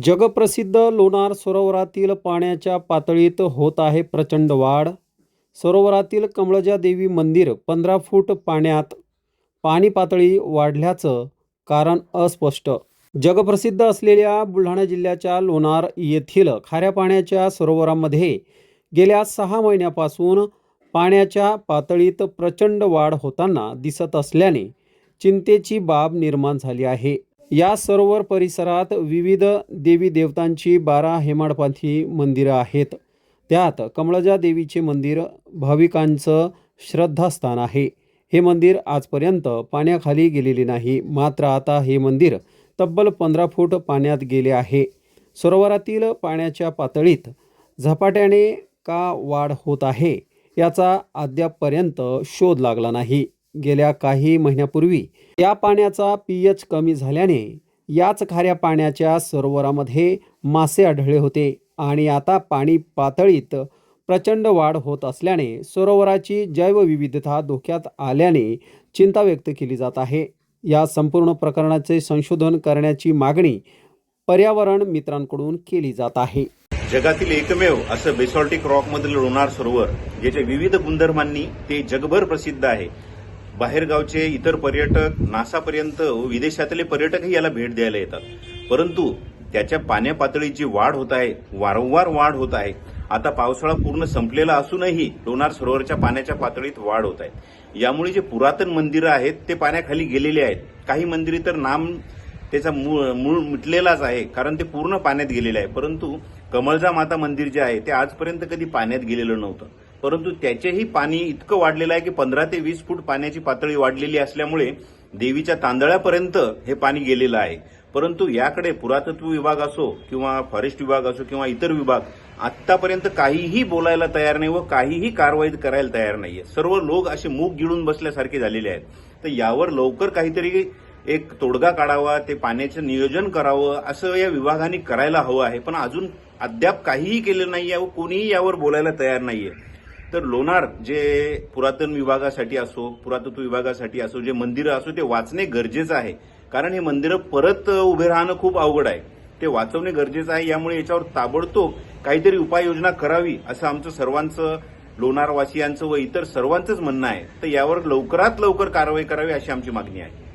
जगप्रसिद्ध लोणार सरोवरातील पाण्याच्या पातळीत होत आहे प्रचंड वाढ। सरोवरातील कमळजा देवी मंदिर 15 फूट पाण्यात पाणी पातळी वाढल्याचं कारण अस्पष्ट। जगप्रसिद्ध असलेल्या बुलढाणा जिल्ह्याच्या लोणार येथील खाऱ्या पाण्याच्या सरोवरामध्ये गेल्या 6 महिन्यापासून पाण्याच्या पातळीत प्रचंड वाढ होताना दिसत असल्याने चिंतेची बाब निर्माण झाली आहे। या सरोवर परिसरात विविध देवी देवतांची 12 हेमाडपंथी मंदिरं आहेत। त्यात कमळजा देवीचे मंदिर भाविकांचं श्रद्धास्थान आहे। हे मंदिर आजपर्यंत पाण्याखाली गेलेले नाही, मात्र आता हे मंदिर तब्बल 15 फूट पाण्यात गेले आहे। सरोवरातील पाण्याच्या पातळीत झपाट्याने का वाढ होत आहे याचा अद्यापपर्यंत शोध लागला नाही। गेल्या काही महिन्यापूर्वी या पाण्याचा पीएच कमी झाल्याने याच खाऱ्या पाण्याच्या सरोवरामध्ये मासे आढळले होते आणि आता पाणी पातळीत प्रचंड वाढ होत असल्याने सरोवराची जैवविविधता धोक्यात आल्याने चिंता व्यक्त केली जात आहे। या संपूर्ण प्रकरणाचे संशोधन करण्याची मागणी पर्यावरण मित्रांकडून केली जात आहे। जगातील एकमेव असं बेसॉल्टिक रॉकमधील लोणार सरोवर ज्याच्या विविध गुणधर्मांनी ते जगभर प्रसिद्ध आहे। बाहेरगावचे इतर पर्यटक, नासापर्यंत विदेशातले पर्यटकही याला भेट द्यायला येतात, परंतु त्याच्या पाण्या पातळीची वाढ होत आहे, वारंवार वाढ होत आहे। आता पावसाळा पूर्ण संपलेला असूनही लोणार सरोवरच्या पाण्याच्या पातळीत वाढ होत आहे। यामुळे जे पुरातन मंदिरं आहेत ते पाण्याखाली गेलेले आहेत। काही मंदिरे तर नाम त्याचा मूळ मिटलेलाच आहे, कारण ते पूर्ण पाण्यात गेलेले आहे। परंतु कमळजा माता मंदिर जे आहे ते आजपर्यंत कधी पाण्यात गेलेलं नव्हतं, परंतु त्याचेही पाणी इतकं वाढलेलं आहे की 15 ते 20 फूट पाण्याची पातळी वाढलेली असल्यामुळे देवीच्या तांदळापर्यंत हे पाणी गेलेलं आहे। परंतु याकडे पुरातत्व विभाग असो किंवा फॉरेस्ट विभाग असो किंवा इतर विभाग आतापर्यंत काहीही बोलायला तयार नाही व काहीही कारवाई करायला तयार नाहीये। सर्व लोक असे मूग गिळून बसल्यासारखे झालेले आहेत। तर यावर लवकर काहीतरी एक तोडगा काढावा, ते पाण्याचं नियोजन करावं असं या विभागाने करायला हवं आहे, पण अजून अद्याप काहीही केलं नाहीये व कोणीही यावर बोलायला तयार नाहीये। तर लोणार जे पुरातन विभागासाठी असो, पुरातत्व विभागासाठी असो, जे मंदिरं असो ते वाचणे गरजेचं आहे, कारण हे मंदिरं परत उभे राहणं खूप अवघड आहे। ते वाचवणे गरजेचं आहे। यामुळे याच्यावर ताबडतोब काहीतरी उपाययोजना करावी असं आमचं सर्वांचं, लोणारवासियांचं व इतर सर्वांचंच म्हणणं आहे। तर यावर लवकरात लवकर कारवाई करावी अशी आमची मागणी आहे।